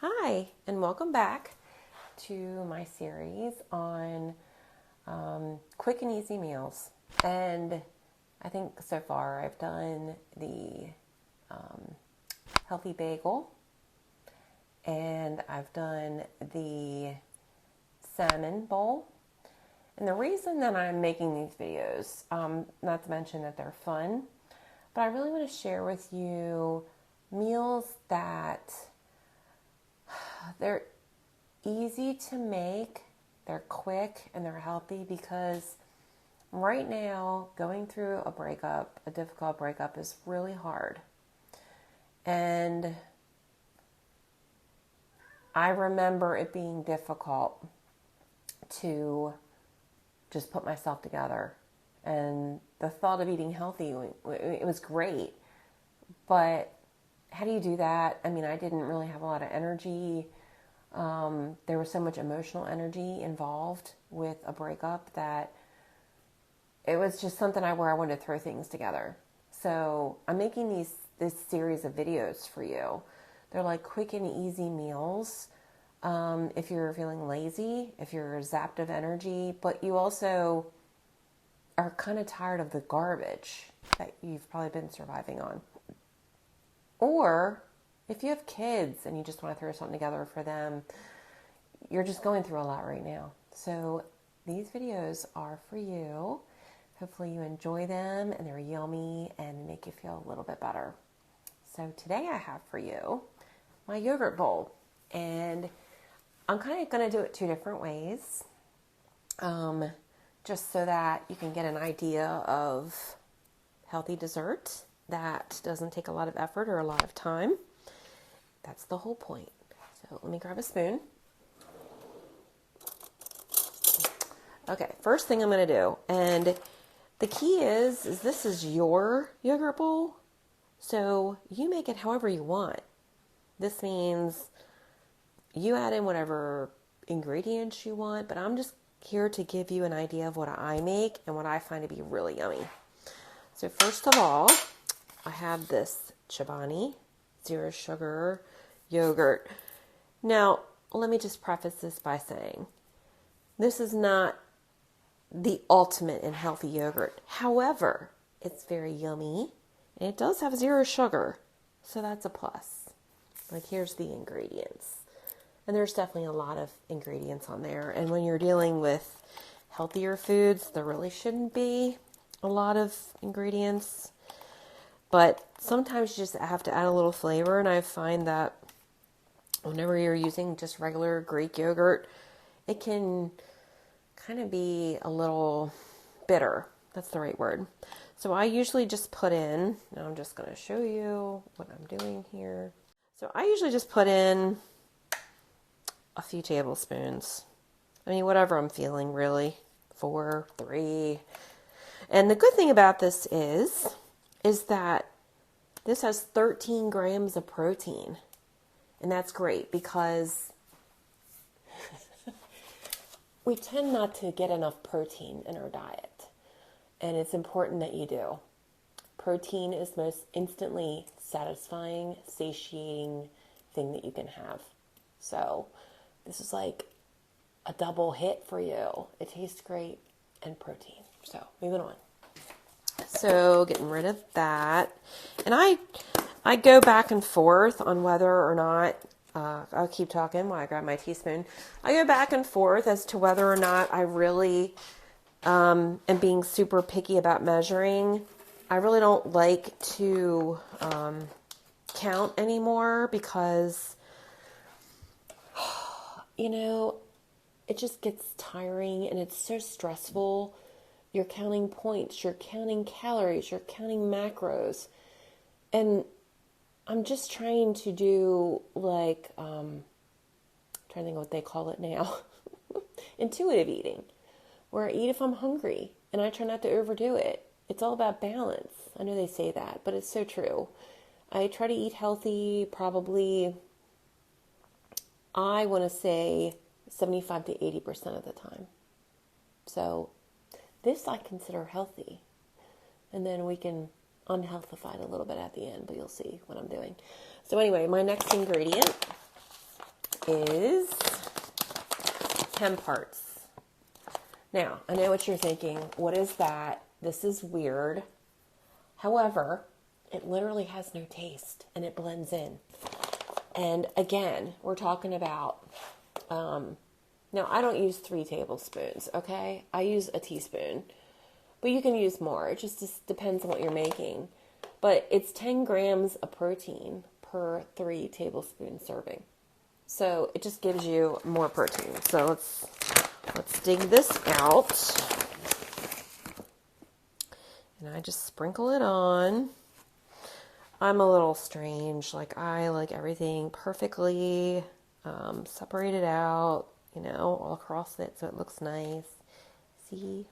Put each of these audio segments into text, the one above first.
Hi, and welcome back to my series on quick and easy meals. And I think so far I've done the healthy bagel, and I've done the salmon bowl. And the reason that I'm making these videos, not to mention that they're fun, but I really want to share with you meals that they're easy to make, they're quick, and they're healthy, because right now going through a difficult breakup is really hard. And I remember it being difficult to just put myself together. And the thought of eating healthy, it was great. But how do you do that? I mean, I didn't really have a lot of energy. There was so much emotional energy involved with a breakup that it was just something where I wanted to throw things together. So I'm making this series of videos for you. They're like quick and easy meals. If you're feeling lazy, if you're zapped of energy, but you also are kind of tired of the garbage that you've probably been surviving on. Or if you have kids and you just want to throw something together for them, you're just going through a lot right now. So these videos are for you. Hopefully you enjoy them and they're yummy and make you feel a little bit better. So today I have for you my yogurt bowl. And I'm kind of going to do it two different ways. Just so that you can get an idea of healthy dessert that doesn't take a lot of effort or a lot of time. That's the whole point. So let me grab a spoon. Okay, first thing I'm going to do, and the key is this is your yogurt bowl, so you make it however you want. This means you add in whatever ingredients you want, but I'm just here to give you an idea of what I make and what I find to be really yummy. So first of all, I have this Chobani zero sugar yogurt. Now, let me just preface this by saying this is not the ultimate in healthy yogurt. However, it's very yummy and it does have zero sugar. So that's a plus. Like, here's the ingredients. And there's definitely a lot of ingredients on there. And when you're dealing with healthier foods, there really shouldn't be a lot of ingredients. But sometimes you just have to add a little flavor. And I find that whenever you're using just regular Greek yogurt, it can kind of be a little bitter. That's the right word. So I usually just put in, now I'm just going to show you what I'm doing here. So I usually just put in a few tablespoons. I mean, whatever I'm feeling, really. 4, 3. And the good thing about this is that this has 13 grams of protein. And that's great because we tend not to get enough protein in our diet. And it's important that you do. Protein is the most instantly satisfying, satiating thing that you can have. So this is like a double hit for you. It tastes great and protein. So moving on. So getting rid of that. And I go back and forth on whether or not, I'll keep talking while I grab my teaspoon. I go back and forth as to whether or not I really am being super picky about measuring. I really don't like to count anymore because, you know, it just gets tiring and it's so stressful. You're counting points, you're counting calories, you're counting macros. And I'm just trying to do like, trying to think of what they call it now, intuitive eating, where I eat if I'm hungry and I try not to overdo it. It's all about balance. I know they say that, but it's so true. I try to eat healthy probably, I want to say 75 to 80% of the time. So this I consider healthy. And then we can unhealthified a little bit at the end, but you'll see what I'm doing. So anyway, my next ingredient is 10 parts. Now, I know what you're thinking. What is that? This is weird. However, it literally has no taste and it blends in. And again, we're talking about, now I don't use 3 tablespoons, okay? I use a teaspoon, but you can use more. It just depends on what you're making. But it's 10 grams of protein per 3 tablespoon serving. So it just gives you more protein. So let's dig this out. And I just sprinkle it on. I'm a little strange. Like, I like everything perfectly separated out, you know, all across it so it looks nice. See?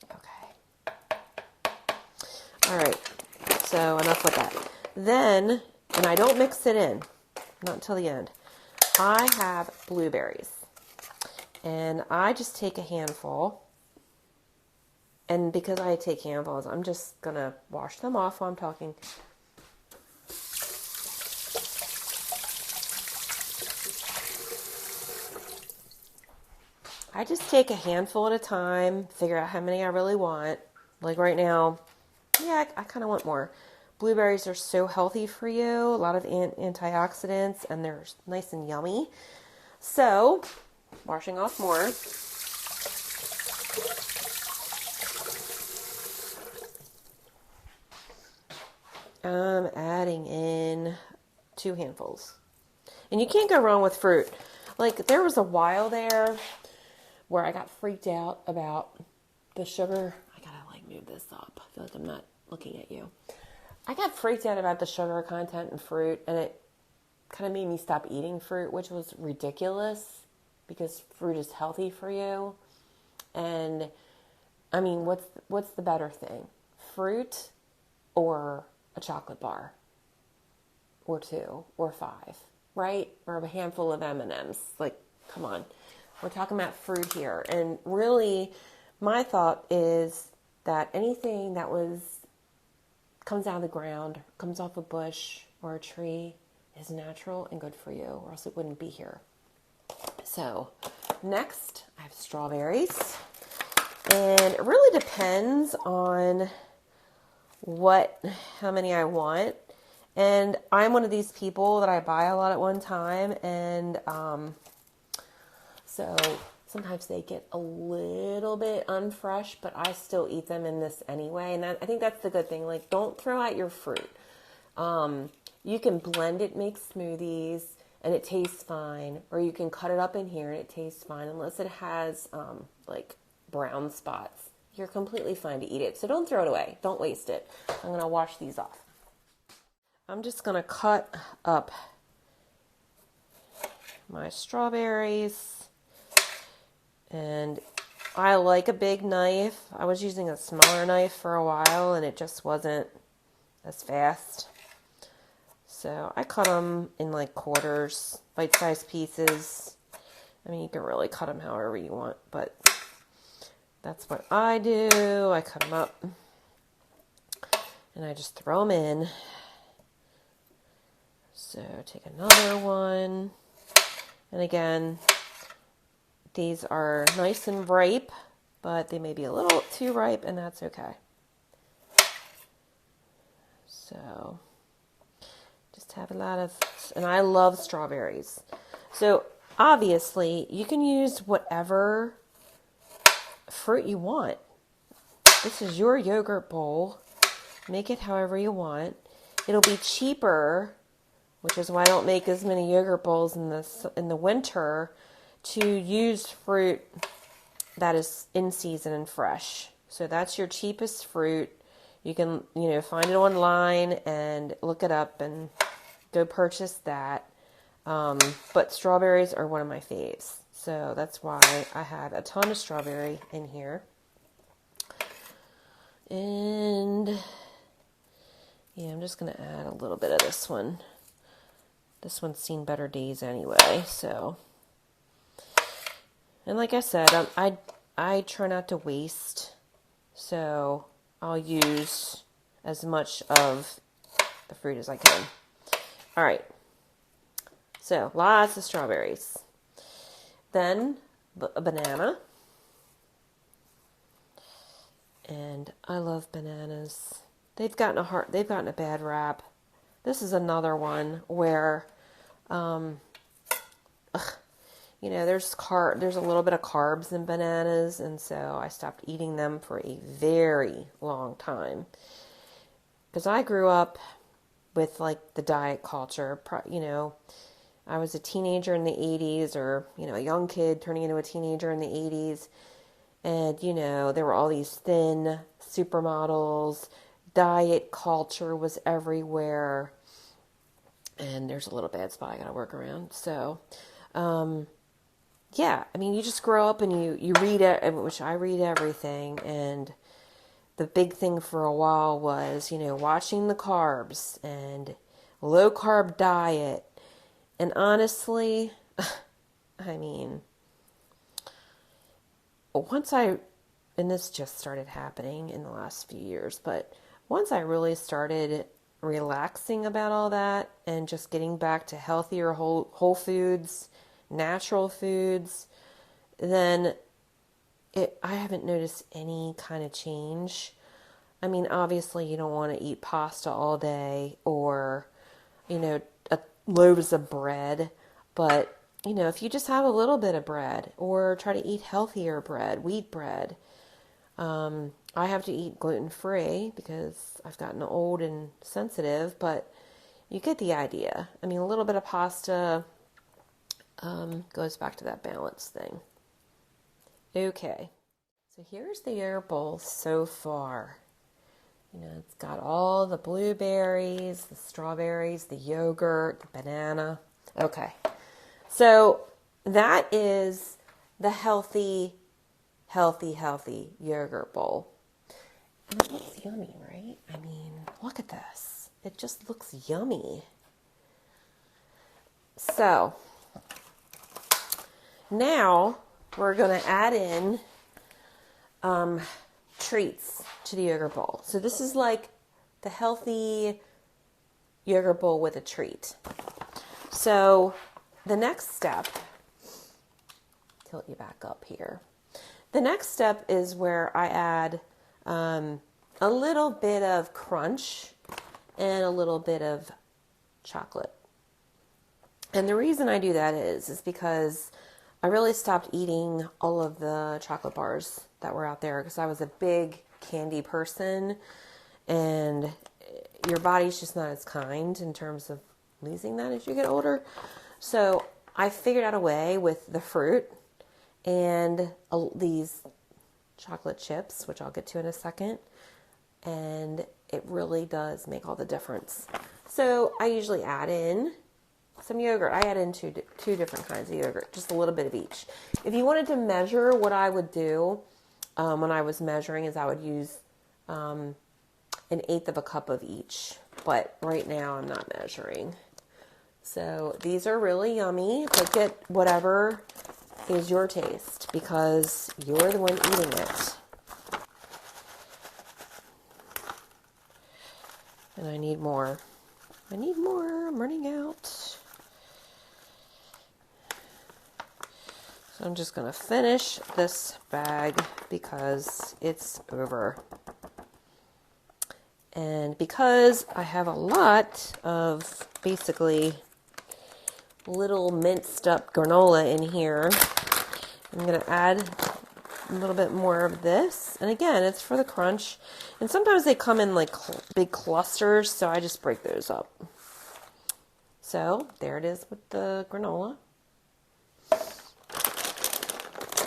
Okay. All right. So enough with that. Then, and I don't mix it in, not until the end. I have blueberries. And I just take a handful. And because I take handfuls, I'm just going to wash them off while I'm talking. I just take a handful at a time, figure out how many I really want. Like right now, yeah, I kind of want more. Blueberries are so healthy for you, a lot of antioxidants, and they're nice and yummy. So, washing off more. I'm adding in 2 handfuls. And you can't go wrong with fruit. Like, there was a while there where I got freaked out about the sugar. I gotta, like, move this up. I feel like I'm not looking at you. I got freaked out about the sugar content in fruit, and it kind of made me stop eating fruit, which was ridiculous because fruit is healthy for you. And, I mean, what's the better thing? Fruit or a chocolate bar, or 2, or 5, right? Or a handful of M&Ms. Like, come on. We're talking about fruit here. And really, my thought is that anything that comes out of the ground, comes off a bush or a tree, is natural and good for you, or else it wouldn't be here. So, next, I have strawberries. And it really depends on how many I want. And I'm one of these people that I buy a lot at one time, and so sometimes they get a little bit unfresh, but I still eat them in this anyway. And I think that's the good thing. Like, don't throw out your fruit. You can blend it, make smoothies, and it tastes fine. Or you can cut it up in here and it tastes fine, unless it has like brown spots. You're completely fine to eat it. So don't throw it away. Don't waste it. I'm going to wash these off. I'm just going to cut up my strawberries. And I like a big knife. I was using a smaller knife for a while and it just wasn't as fast. So I cut them in like quarters, bite-sized pieces. I mean, you can really cut them however you want, but that's what I do. I cut them up and I just throw them in. So take another one. And again, these are nice and ripe, but they may be a little too ripe, and that's okay. So just have a lot of, and I love strawberries. So obviously you can use whatever fruit you want. This is your yogurt bowl. Make it however you want. It'll be cheaper, which is why I don't make as many yogurt bowls in the winter, to use fruit that is in season and fresh. So that's your cheapest fruit. You can, find it online and look it up and go purchase that. But strawberries are one of my faves. So that's why I have a ton of strawberry in here. And yeah, I'm just going to add a little bit of this one. This one's seen better days anyway, so. And like I said, I try not to waste, so I'll use as much of the fruit as I can. All right. So lots of strawberries. Then a banana. And I love bananas. They've gotten a bad rap. This is another one where, there's a little bit of carbs in bananas, and so I stopped eating them for a very long time. Because I grew up with like the diet culture, I was a teenager in the 80s, or, a young kid turning into a teenager in the 80s. And, there were all these thin supermodels. Diet culture was everywhere. And there's a little bad spot I got to work around. So, you just grow up and you read it, which I read everything. And the big thing for a while was, watching the carbs and low carb diet. And honestly, and this just started happening in the last few years, but once I really started relaxing about all that and just getting back to healthier whole foods, natural foods, then I haven't noticed any kind of change. Obviously you don't want to eat pasta all day or, loaves of bread, but if you just have a little bit of bread or try to eat healthier bread, wheat bread. I have to eat gluten-free because I've gotten old and sensitive, but you get the idea. A little bit of pasta goes back to that balance thing. Okay, so here's the yogurt bowl so far. It's got all the blueberries, the strawberries, the yogurt, the banana. Okay. So that is the healthy yogurt bowl. And it looks yummy, right? Look at this. It just looks yummy. So now we're going to add in treats to the yogurt bowl. So this is like the healthy yogurt bowl with a treat. So the next step, tilt you back up here. The next step is where I add a little bit of crunch and a little bit of chocolate. And the reason I do that is because I really stopped eating all of the chocolate bars that were out there because I was a big candy person, and your body's just not as kind in terms of losing that as you get older. So I figured out a way with the fruit and these chocolate chips, which I'll get to in a second, and it really does make all the difference. So I usually add in some yogurt. I add in two different kinds of yogurt, just a little bit of each. If you wanted to measure, what I would do when I was measuring is I would use 1/8 of a cup of each. But right now I'm not measuring. So these are really yummy, but get whatever is your taste because you're the one eating it. And I need more. I'm running out. So I'm just going to finish this bag because it's over. And because I have a lot of basically little minced up granola in here, I'm going to add a little bit more of this. And again, it's for the crunch. And sometimes they come in like big clusters, so I just break those up. So there it is with the granola.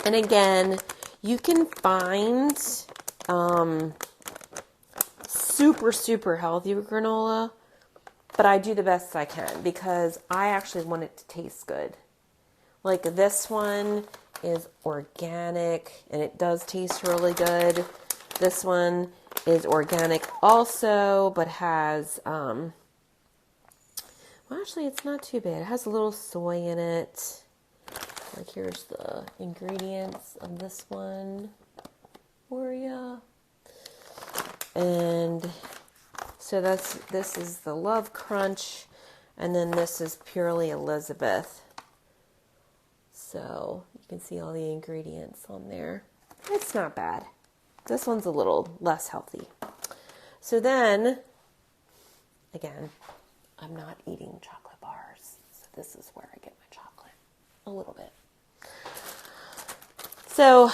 And again, you can find super healthy granola, but I do the best I can because I actually want it to taste good. Like this one is organic and it does taste really good. This one is organic also, but has, well, actually it's not too bad. It has a little soy in it. Like here's the ingredients of this one for ya. And so this is the Love Crunch And then this is purely Elizabeth. So you can see all the ingredients on there. It's not bad. This one's a little less healthy. So then, again, I'm not eating chocolate bars. So this is where I get my chocolate. A little bit. So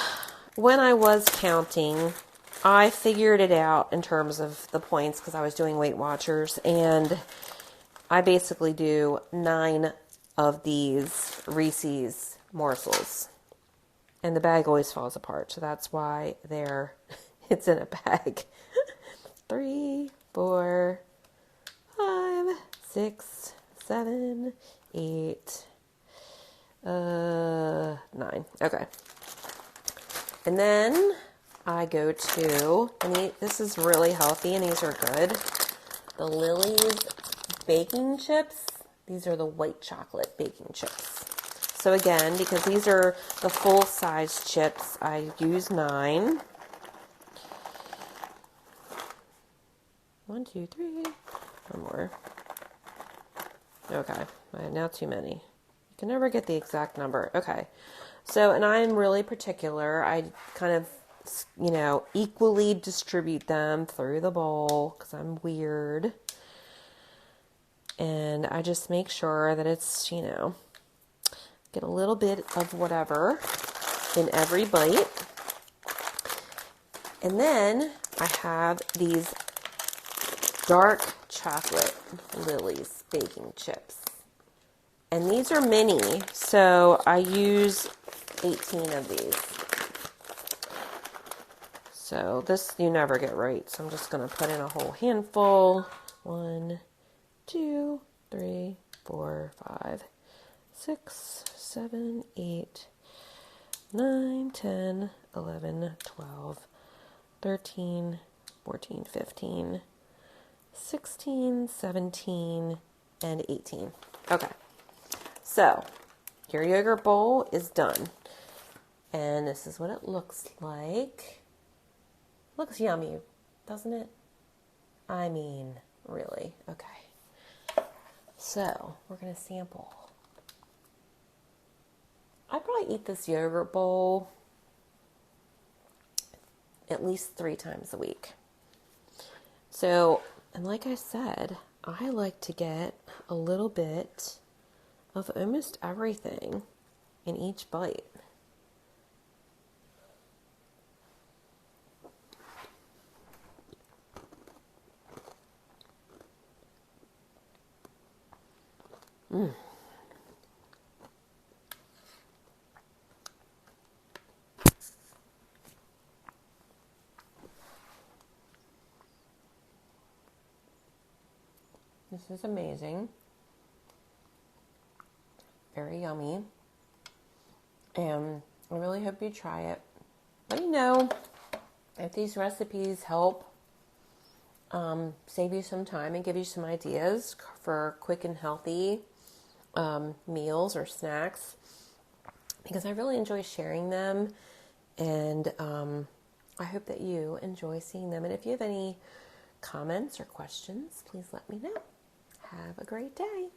when I was counting, I figured it out in terms of the points because I was doing Weight Watchers, and I basically do 9 of these Reese's morsels. And the bag always falls apart, so that's why it's in a bag. 3, 4, 5, 6, 7, 8, 9. Okay. And then I go to, and this is really healthy and these are good, the Lily's baking chips. These are the white chocolate baking chips. So again, because these are the full-size chips, I use 9. 1, 2, 3. One more. Okay, I have now too many. You can never get the exact number. Okay, so, and I'm really particular. I kind of, equally distribute them through the bowl because I'm weird. And I just make sure that it's, get a little bit of whatever in every bite. And then I have these dark chocolate Lily's baking chips. And these are mini, so I use 18 of these. So this you never get right, so I'm just going to put in a whole handful. 1, 2, 3, 4, 5, 6, 7, 8, 9, 10, 11, 12, 13, 14, 15, 16, 17, and 18. Okay, so your yogurt bowl is done. And this is what it looks like. Looks yummy, doesn't it? I mean, really. Okay. So, we're going to sample. I probably eat this yogurt bowl at least 3 times a week. So, and like I said, I like to get a little bit of almost everything in each bite. This is amazing. Very yummy. And I really hope you try it. Let me know if these recipes help save you some time and give you some ideas for quick and healthy meals or snacks, because I really enjoy sharing them, and I hope that you enjoy seeing them. And if you have any comments or questions, please let me know. Have a great day.